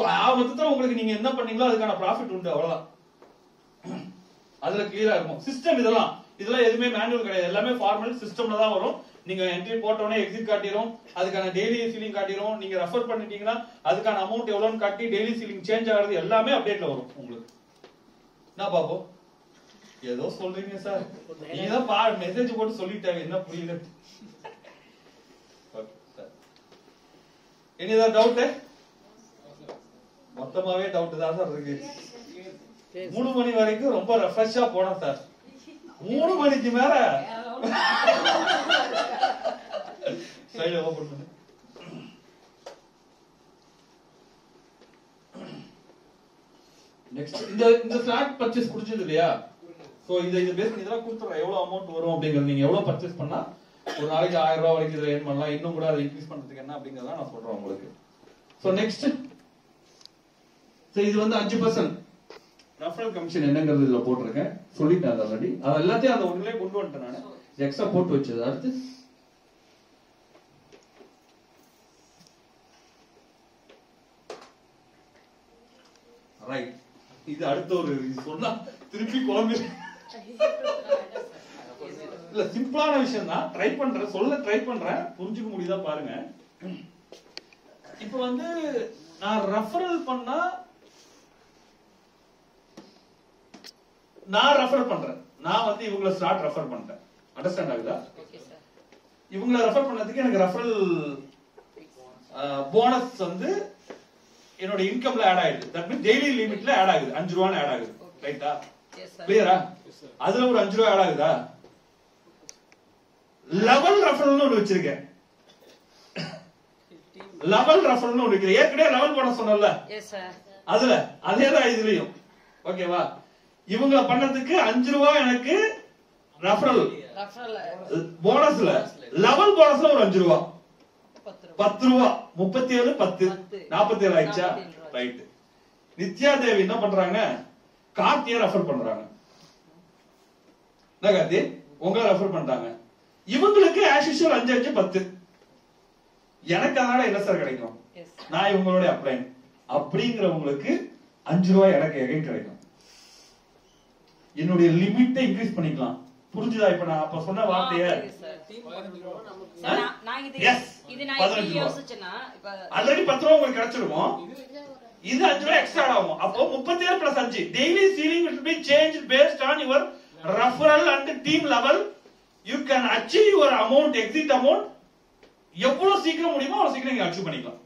மொத்தத்துல உங்களுக்கு நீங்க என்ன பண்ணீங்களோ அதுக்கான ப்ராஃபிட் உண்டு, அவ்வளவுதான். அதுல கிளியரா இருக்கும். சிஸ்டம் இதெல்லாம் எதுவுமே மேனுவல் கிடையாது, எல்லாமே ஃபார்மல் சிஸ்டம்ல தான் வரும். நீங்க என்ட்ரி போட்டோடனே எக்ஸிட் காட்டிரும், அதுக்கான டெய்லி சீலிங் காட்டிரும். நீங்க ரெஃபர் பண்ணிட்டீங்கன்னா அதுக்கான அமௌண்ட் எவ்வளவுன்னு காட்டி டெய்லி சீலிங் சேஞ்ச் ஆகுறது எல்லாமே அப்டேட்ல வரும் உங்களுக்கு. என்ன பாப்போம், ஏதோ சொல்றீங்க சார், நீங்க தான் மெசேஜ் போட்டு சொல்லிட்டாங்க, என்ன புரியல. என்ன டவுட்? மொத்தமாவே டவுட் தான் சார் இருக்கு. 3 மணி வரைக்கும் ரொம்ப ரெஃப்ரெஷ்ஷா போனோம் சார். 3 மணிக்கு மேல ஸ்லைட் ஓபன் பண்ணு. நெக்ஸ்ட் இந்த ஸ்லாட் பர்ச்சேஸ் குடிச்சது இல்லையா? சோ இத பேஸ் பண்ணி இதெல்லாம் கொடுத்துறேன், எவ்வளவு அமௌண்ட் வரும் அப்படிங்கறது. நீங்க எவ்வளவு பர்ச்சேஸ் பண்ணா ஒரு நாளைக்கு 1000 ரூபாய் வரைக்கும் இதை ஏர்ன் பண்ணலாம், இன்னும் கூட அதை இன்க்ரீஸ் பண்றதுக்கு என்ன அப்படிங்கறத நான் சொல்றேன் உங்களுக்கு. சோ நெக்ஸ்ட் இது வந்து 5% ரெஃபரல் கமிஷன் என்னங்கிறது இதுல போட்டிருக்கேன், சொல்லிட்டேன் அதை ஆல்ரெடி. அது எல்லாத்தையும் அந்த ஒண்ணுலயே கொண்டு வந்துட்டேன் நான், எக்ஸ்ட்ரா போட்டு வச்சது. அடுத்து ரைட், இது அடுத்த ஒரு சொன்னா திருப்பி குழம்பு. இல்ல சிம்பிளான விஷயம் தான், ட்ரை பண்றேன், சொல்ல ட்ரை பண்றேன், புரிஞ்சுக்க முடியுதா பாருங்க. இப்ப வந்து நான் ரெஃபரல் பண்ணா, நான் ரெஃபர் பண்றேன், நான் வந்து இவங்கள ஸ்டார்ட் ரெஃபர் பண்றேன். அண்டர்ஸ்டாண்ட் ஆகுதா? இவங்கள ரெஃபர் பண்ணதுக்கு எனக்கு ரெஃபரல் போனஸ் வந்து என்னோட இன்கம்ல ஆட் ஆயிடுது. தட் மீன்ஸ் டெய்லி லிமிட்ல ஆட் ஆகுது, 5 ரூபாய் ஆட் ஆகுது. ரைட்டா? கிளியரா? அதுல ஒரு 5 ரூபாய் ஆட் ஆகுதா? லெவல் ரெஃபரல்னு ஒன்னு வச்சிருக்கேன். லெவல் ரெஃபரல்னு ஒன்னு இருக்கு. ஏற்கனவே லெவல் போனஸ் சொன்னல, அதுல அதேதான் இதுலயும். ஓகேவா? இவங்க பண்ணதுக்கு 5 ரூபாய் எனக்கு ரெஃபரல் போனஸ்ல, லெவல் போனஸ்ல ஒரு 5 ரூபாய், 10 ரூபாய், 37 10 47 ஆயிடுச்சா? ரைட். நித்யா தேவி என்ன பண்றாங்க, கார்த்தியை ரெஃபர் பண்றாங்க. என்ன கார்த்தி, உங்களை ரெஃபர் பண்றாங்க. இவங்களுக்கு ஆஸ் யூசுவல் 5 5 10. எனக்கு அதனால என்ன சார் கிடைக்கும், நான் இவங்களோட அப்ளைன் அப்படிங்கிறவங்களுக்கு 5 ரூபாய் எனக்கு எகைன் கிடைக்கும். என்னுடைய லிமிட்டை இன்க்ரீஸ் பண்ணிக்கலாம். புரிஞ்சுதா? இப்ப நான் அப்ப சொன்ன வார்த்தைய ஆல்ரெடி 10 ரூபாய் உங்களுக்கு கிடைச்சிருக்கும், இது 5 ரூபாய் எக்ஸ்ட்ரா ஆகும். அப்போ 37 plus 5 daily ceiling will be changed based on your referral and team level. You can achieve your amount, exit amount எவ்வளவு சீக்கிரம் முடியுமோ அவ்வளவு சீக்கிரம் நீங்க அச்சீவ் பண்ணிக்கலாம்.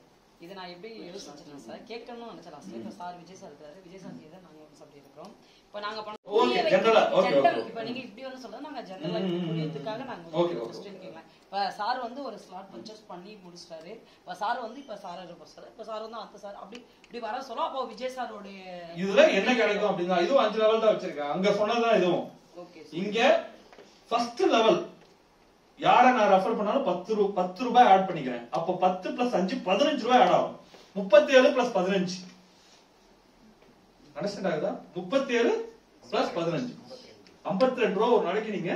இது நான் எப்படி யோசிச்சேன் சார், கேட்கணும்னு நினைச்சேன். லாஸ்ட்ல சார் விஜய் சார் இருக்காரு, விஜய் சார் தான் நாங்க வந்து சப்ஜெக்ட் இருக்கோம். இப்போ நாங்க பண்ண ஓகே ஜெனரலா ஓகே ஓகே. இப்போ நீங்க இப்படி வந்து சொல்றது நாங்க ஜெனரலா புரியதுக்காக நாங்க क्वेश्चन கேக்கலாம். இப்ப சார் வந்து ஒரு ஸ்லாட் பர்ச்சேஸ் பண்ணி முடிச்சிட்டாரு. இப்ப சார் வந்து இப்ப சார் இருப்பார் சார், இப்ப சார் வந்து அந்த சார் அப்படி இப்படி வர சொல்ல, அப்போ விஜய் சாரோட இதுல என்ன கிடைக்கும் அப்படினா இதுவும் 5 லெவல் தான் வச்சிருக்கேன். அங்க சொன்னதா இதுவும். ஓகே. இங்க ஃபர்ஸ்ட் லெவல் யாரை நான் ரெஃபர் பண்ணாலும் 10 ரூபாய் ஆட் பண்ணிக்கிறேன். அப்போ 10 பிளஸ் 5 15 ரூபாய் ஆட் ஆகும். 37 பிளஸ் 15 அண்டர்ஸ்டாண்ட் ஆகுதா? 37 பிளஸ் 15 52 ரூபாய் ஒரு நாளைக்கு நீங்க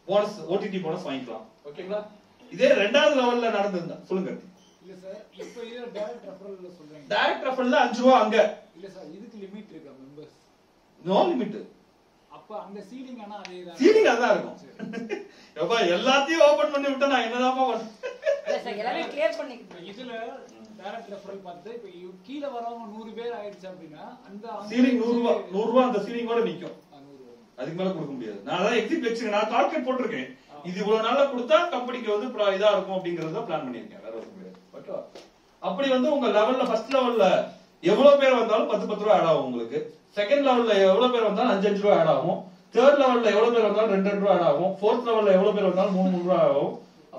போனஸ் ஓடிடி போனஸ் வாங்கிக்கலாம். ஓகேங்களா? இதே ரெண்டாவது லெவல்ல நடந்துருந்தா சொல்லுங்க. இல்ல சார், இப்போ இது டைரக்ட் ரெஃபரல்ல சொல்றீங்க. டைரக்ட் ரெஃபரல்ல 5 ரூபாய் அங்க. இல்ல சார், இதுக்கு லிமிட் இருக்கா மெம்பர்ஸ்? No limit. அப்ப அந்த சீலிங் ஆனா அதேதான். சீலிங் அதான் இருக்கும். எப்பா எல்லாத்தையும் ஓபன் பண்ணி விட்டா நான் என்னதாமா பண்ண? இல்ல சார், எல்லாமே கிளியர் பண்ணிக்கிறேன். இதுல டைரக்ட் ரெஃபரல் பார்த்து இப்போ கீழ வரவங்க 100 பேர் ஆயிடுச்சு அப்படினா அந்த சீலிங் 100 ரூபாய் அந்த சீலிங்கோட நிக்கும். அதுக்கு மேல கொடுக்க முடியாது. நான் அதான் எக்ஸிட் வச்சிருக்கேன், நான் கால்குலேட் போட்டுருக்கேன். இது இவ்வளவு நாள்ல கொடுத்தா கம்பெனிக்கு வந்து இதா இருக்கும் அப்படிங்கறத பிளான் பண்ணிருக்கேன். வேற ஒண்ணும் கிடையாது. ஓகேவா? அப்படி வந்து உங்க லெவல்ல ஃபர்ஸ்ட் லெவல்ல எவ்வளவு பேர் வந்தாலும் 10 ரூபாய் ஆட் ஆகும் உங்களுக்கு. செகண்ட் லெவல்ல எவ்வளவு பேர் வந்தாலும் 5 ரூபாய் ஆட் ஆகும். தேர்ட் லெவல்ல எவ்வளவு பேர் வந்தாலும் 2 ரூபாய் ஆட் ஆகும். ஃபோர்த் லெவல்ல எவ்வளவு பேர் வந்தாலும் 3 ரூபாய் ஆகும்.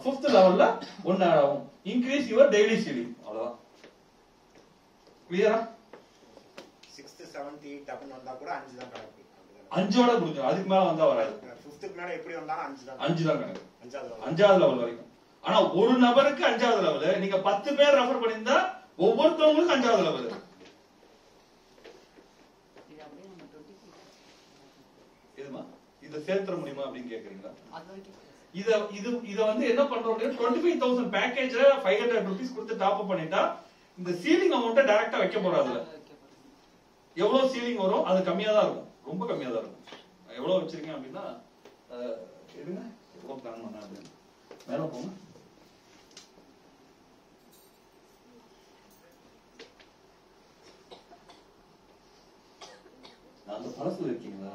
ஃபிஃப்த் லெவல்ல 1 ஆட் ஆகும். Increase your daily ceiling. அவ்வளவுதான். கிளியரா? 6th 7th 8th அப்படி வந்தா கூட 5 தான் கணக்கு. 5ஓட முடிஞ்சு. அதுக்கு மேல வந்தா வராது. 5th மேல எப்படி வந்தாலும் 5 தான். 5 தான் கணக்கு. 5வது லெவல் வரைக்கும். ஆனா ஒரு நபருக்கு 5வது லெவல். நீங்க 10 பேர் ரெஃபர் பண்ணிருந்தா ஒவ்வொருத்தவங்களுக்கும் 5வது லெவல். இதுமா இத சேர்த்துற முடியுமா அப்படின்னு கேக்குறீங்களா? இத வந்து என்ன பண்றோம் அப்படின்னா 25,000 பேக்கேஜ்ல 500 rupees கொடுத்து டாப் அப் பண்ணிட்டா இந்த சீலிங் அமௌண்ட்டை டைரக்டா வைக்க போறாதுல எவ்வளவு சீலிங் வரும் அது கம்மியா தான் இருக்கும், ரொம்ப கம்மியா தான் இருக்கும். எவ்வளவு வச்சிருக்கேன் அப்படின்னா எடுங்க, எவ்வளவு பிளான் பண்ண அப்படின்னு மேல போங்க. அந்த பழசுல இருக்கீங்களா?